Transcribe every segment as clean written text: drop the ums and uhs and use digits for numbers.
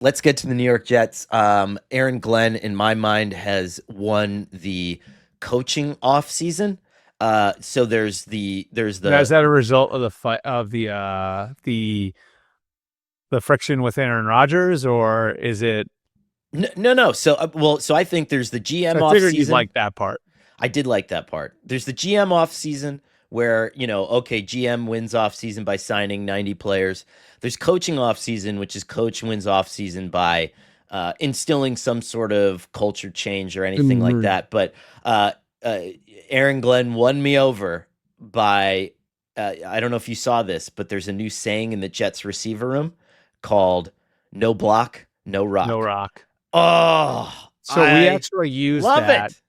let's get to the New York Jets. Aaron Glenn, in my mind, has won the coaching off season. So there's Now, is the that a result of the fight of the friction with Aaron Rodgers, or is it? no. So I think there's the GM I off figured you'd season. like that part. I did like that part. There's the GM off season where, okay, GM wins off season by signing 90 players. There's coaching off season, which is coach wins off season by instilling some sort of culture change or anything like Mhm. that. But uh, uh, Aaron Glenn won me over by, I don't know if you saw this, but there's a new saying in the Jets receiver room called no block, no No rock. rock. Oh, So we I actually use love that. it.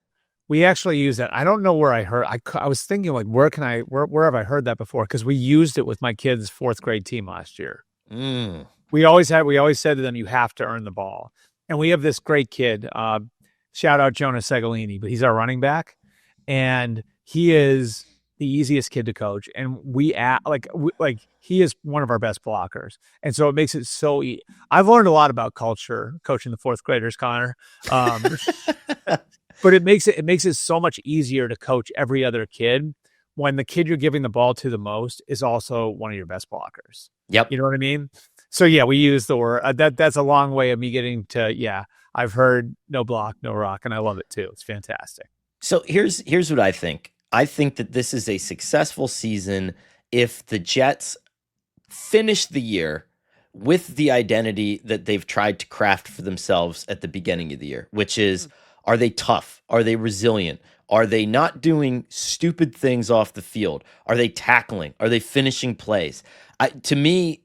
We actually use that. I don't know where I heard. I was thinking like, where have I heard that before? Because we used it with my kids' fourth grade team last year. Mm. We always said to them, you have to earn the ball. And we have this great kid. Shout out Jonas Segolini, but he's our running back, and he is the easiest kid to coach. And like he is one of our best blockers, and so it makes it so. I've learned a lot about culture coaching the fourth graders, Connor. Um, but it makes it so much easier to coach every other kid when the kid you're giving the ball to the most is also one of your best blockers. Yep. You know what I mean? So yeah, we use the word that's a long way of me getting to yeah. I've heard no block, no rock, and I love it too. It's fantastic. So here's what I think. I think that this is a successful season if the Jets finish the year with the identity that they've tried to craft for themselves at the beginning of the year, which is, are they tough? Are they resilient? Are they not doing stupid things off the field? Are they tackling? Are they finishing plays? To me,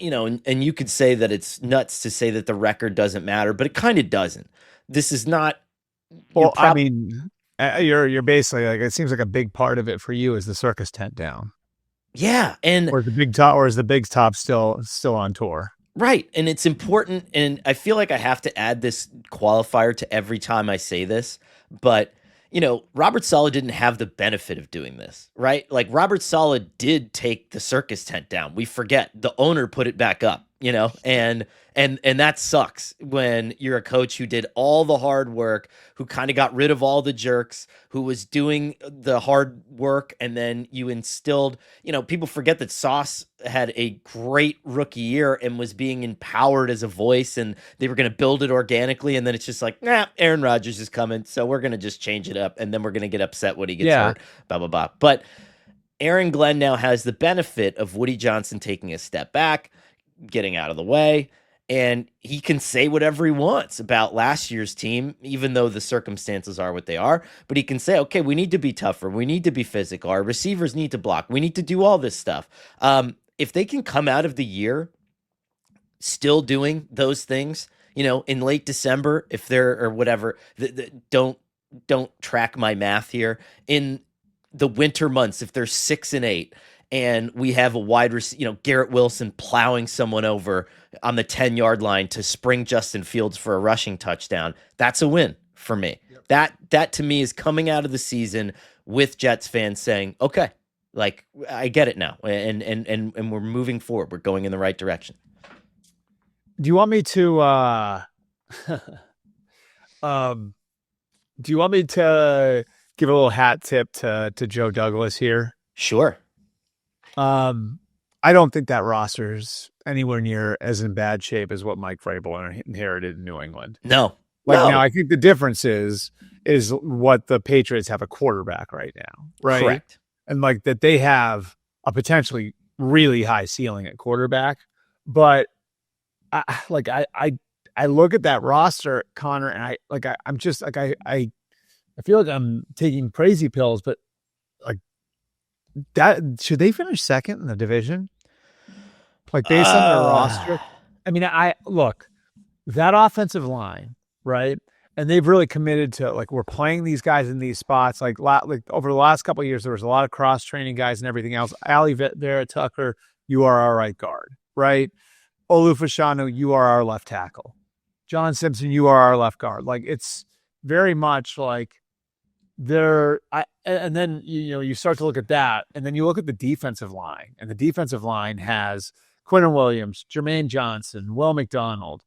and you could say that it's nuts to say that the record doesn't matter, but it kind of doesn't. This is not, you're Well, I probably, mean, you're basically like it seems like a big part of it for you is the circus tent down, yeah. And or is the big top still on tour? right. And it's important. And I feel like I have to add this qualifier to every time I say this. But, Robert Saleh didn't have the benefit of doing this, right? Like Robert Saleh did take the circus tent down. We forget the owner put it back up, and that sucks when you're a coach who did all the hard work, who kind of got rid of all the jerks, who was doing the hard work, and then you instilled, people forget that Sauce had a great rookie year and was being empowered as a voice, and they were going to build it organically, and then it's just like, nah, Aaron Rodgers is coming, so we're going to just change it up, and then we're going to get upset when he gets Yeah, hurt, blah blah blah. But Aaron Glenn now has the benefit of Woody Johnson taking a step back, getting out of the way, and he can say whatever he wants about last year's team, even though the circumstances are what they are. But he can say, okay, we need to be tougher. We need to be physical. Our receivers need to block. We need to do all this stuff. If they can come out of the year still doing those things, in late December, if they're or whatever, don't track my math here. In the winter months, if they're 6-8, and we have a wide receiver, Garrett Wilson plowing someone over on the 10-yard line to spring Justin Fields for a rushing touchdown, that's a win for me. Yep. That to me is coming out of the season with Jets fans saying, okay, like I get it now, and we're moving forward. We're going in the right direction. Do you want me to um do you want me to give a little hat tip to Joe Douglas here? Sure. Um I don't think that roster's anywhere near as in bad shape as what Mike Vrabel inherited in New England. No. Like now, No. I think the difference is what the Patriots have a quarterback right now, right? Correct. And like that they have a potentially really high ceiling at quarterback, but I look at that roster, Connor, and I'm just like I feel like I'm taking crazy pills, but like that should they finish second in the division? Like based on their roster, Uh, I mean, I look that offensive line, right? And they've really committed to like we're playing these guys in these spots. Like over the last couple of years, there was a lot of cross training guys and everything else. Ali Vera Tucker, you are our right guard, right? Olufashanu, you are our left tackle. John Simpson, you are our left guard. Like it's very much like and then you start to look at that, and then you look at the defensive line, and the defensive line has Quinton Williams, Jermaine Johnson, Will McDonald.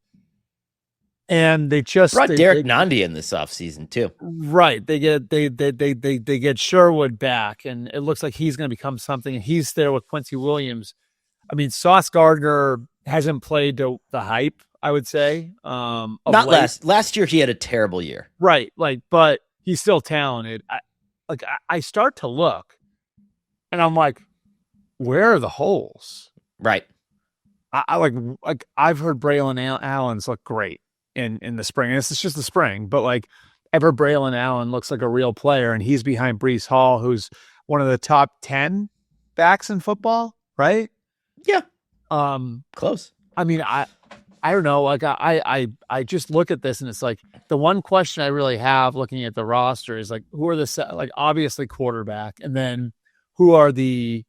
And they brought Derek Nandi in this offseason too. right. They get Sherwood back, and it looks like he's going to become something. And he's there with Quincy Williams. I mean, Sauce Gardner hasn't played to the hype, I would say. Not last year. He had a terrible year. Right. But he's still talented. I start to look, and I'm like, where are the holes? Right. I've heard Braylon Allen's look great in the spring. And this is just the spring, but ever Braylon Allen looks like a real player, and he's behind Brees Hall, who's one of the top 10 backs in football, right? Yeah. Close. I mean, I don't know. I just look at this, and it's like the one question I really have looking at the roster is who are obviously quarterback, and then who are the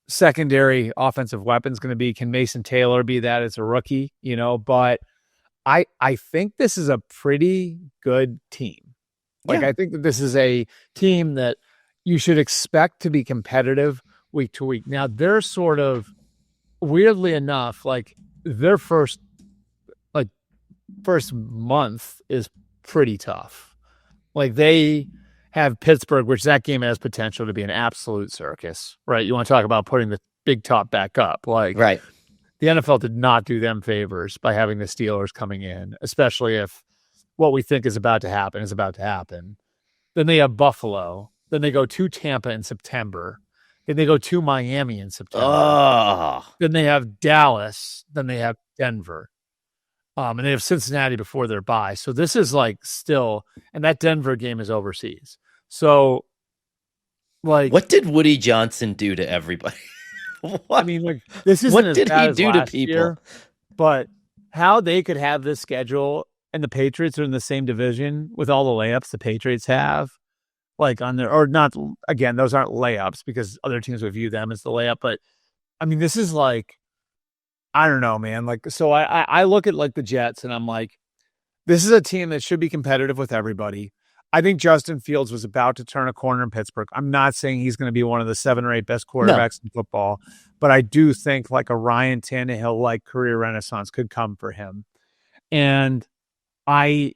secondary offensive weapons going to be? Can Mason Taylor be that as a rookie? But I think this is a pretty good team. I think that this is a team that you should expect to be competitive week to week. Now, they're sort of, weirdly enough, their first month is pretty tough. They have Pittsburgh, which that game has potential to be an absolute circus, right? You want to talk about putting the big top back up. Right. The NFL did not do them favors by having the Steelers coming in, especially if what we think is about to happen is about to happen. Then they have Buffalo. Then they go to Tampa in September. Then they go to Miami in September. Oh. Then they have Dallas. Then they have Denver. And they have Cincinnati before their bye. So this is still, and that Denver game is overseas. So what did Woody Johnson do to everybody? I mean, this isn't what did he do to people? Year, but how they could have this schedule, and the Patriots are in the same division with all the layups the Patriots have, on their, or not, again, those aren't layups because other teams would view them as the layup. But I mean, this is I don't know, man. So I look at the Jets, and I'm like, this is a team that should be competitive with everybody. I think Justin Fields was about to turn a corner in Pittsburgh. I'm not saying he's going to be one of the 7 or 8 best quarterbacks in football, but I do think a Ryan Tannehill career renaissance could come for him. And I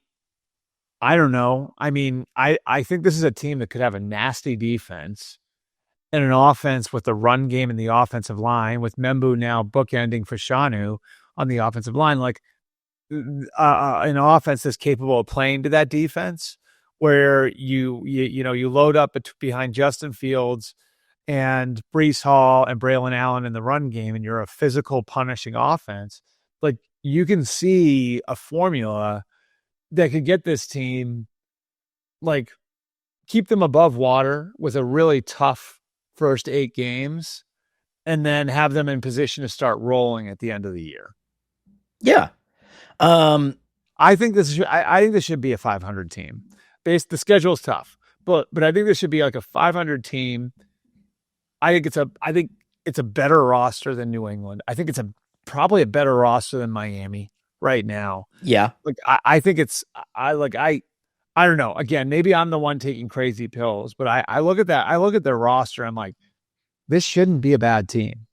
don't know. I mean, I think this is a team that could have a nasty defense and an offense with the run game and the offensive line, with Membu now bookending for Shanu on the offensive line, an offense that's capable of playing to that defense, where you load up behind Justin Fields and Brees Hall and Braylon Allen in the run game, and you're a physical punishing offense. You can see a formula that could get this team, keep them above water with a really tough first 8 games, and then have them in position to start rolling at the end of the year. Yeah. I think this should be a 500 team. The schedule is tough, but I think this should be a 500 team. I think it's a better roster than New England. I think it's probably a better roster than Miami right now. Yeah. I think I don't know. Again, maybe I'm the one taking crazy pills, but I look at that. I look at their roster. I'm like, this shouldn't be a bad team.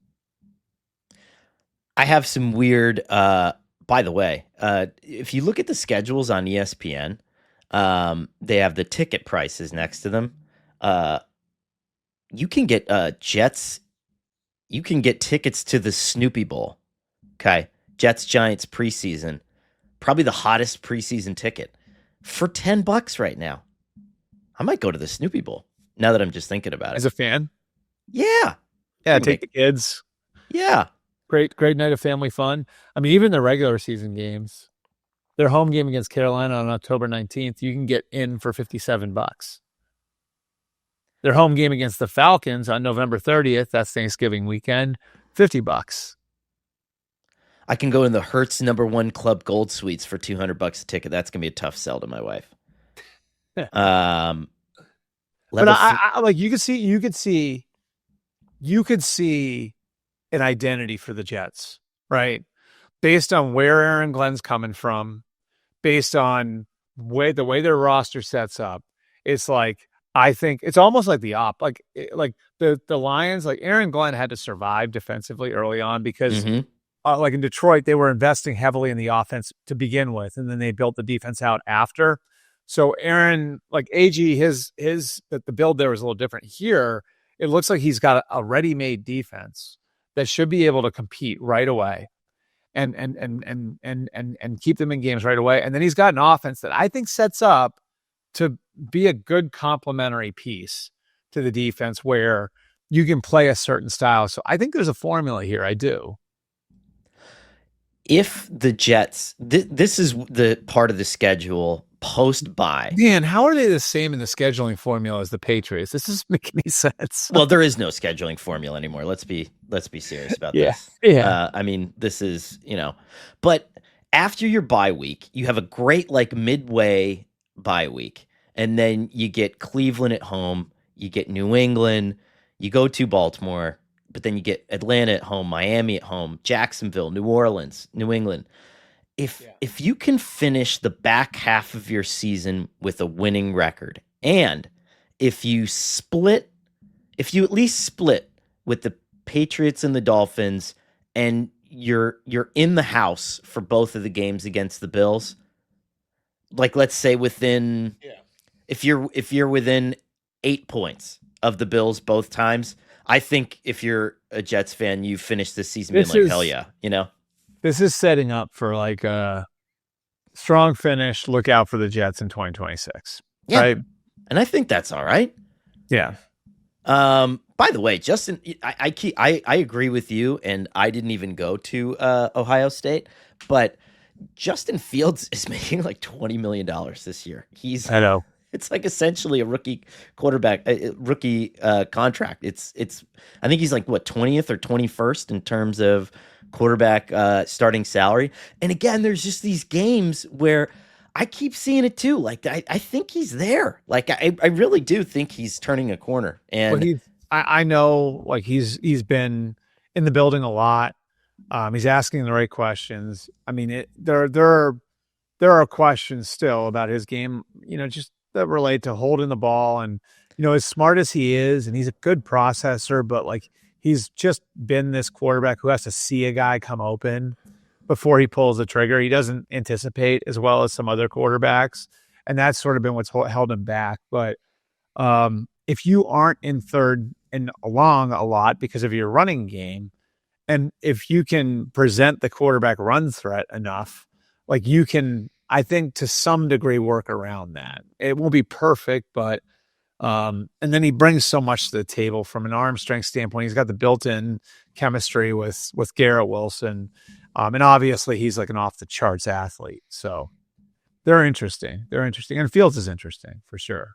I have some weird, by the way, if you look at the schedules on ESPN, they have the ticket prices next to them. You can get Jets. You can get tickets to the Snoopy Bowl. Okay. Jets Giants preseason, probably the hottest preseason ticket, for $10 right now. I might go to the Snoopy Bowl now that I'm just thinking about it. As a fan? Yeah. Yeah, take the kids. Yeah. Great night of family fun. I mean, even the regular season games, their home game against Carolina on October 19th, you can get in for $57. Their home game against the Falcons on November 30th, that's Thanksgiving weekend, $50. I can go in the Hertz #1 Club Gold Suites for $200 a ticket. That's gonna be a tough sell to my wife. But you could see an identity for the Jets, right? Based on where Aaron Glenn's coming from, based on the way their roster sets up. It's I think it's almost like the the Lions, Aaron Glenn had to survive defensively early on because like in Detroit, they were investing heavily in the offense to begin with, and then they built the defense out after. So Aaron, like AG, the build there was a little different. Here, it looks like he's got a ready-made defense that should be able to compete right away and keep them in games right away. And then he's got an offense that I think sets up to be a good complementary piece to the defense where you can play a certain style. So I think there's a formula here. I do. If the Jets, this is the part of the schedule post bye. Man, how are they the same in the scheduling formula as the Patriots? This doesn't make any sense. Well, there is no scheduling formula anymore. Let's be serious about this. Yeah. I mean, this is, but after your bye week, you have a great like midway bye week, and then you get Cleveland at home, you get New England, you go to Baltimore, but then you get Atlanta at home, Miami at home, Jacksonville, New Orleans, New England. If you can finish the back half of your season with a winning record, and if you at least split with the Patriots and the Dolphins, and you're in the house for both of the games against the Bills, like let's say if you're within 8 points of the Bills both times, I think if you're a Jets fan, you finish this season being like, hell yeah, This is setting up for like a strong finish. Look out for the Jets in 2026. Yeah. Right? And I think that's all right. Yeah. By the way, Justin, I agree with you, and I didn't even go to Ohio State, but Justin Fields is making like $20 million this year. I know. It's like essentially a rookie quarterback, rookie contract. I think he's like 20th or 21st in terms of quarterback starting salary. And again, there's just these games where I keep seeing it too. Like I think he's there. Like I really do think he's turning a corner. And I know like he's been in the building a lot. He's asking the right questions. I mean, there are questions still about his game, just that relate to holding the ball, and as smart as he is, and he's a good processor, but like he's just been this quarterback who has to see a guy come open before he pulls the trigger. He doesn't anticipate as well as some other quarterbacks, and that's sort of been what's held him back. But if you aren't in third and long a lot because of your running game, and if you can present the quarterback run threat enough, like you can, I think, to some degree work around that. It won't be perfect, but and then he brings so much to the table from an arm strength standpoint. He's got the built-in chemistry with Garrett Wilson, and obviously he's like an off-the-charts athlete. So they're interesting. And Fields is interesting for sure.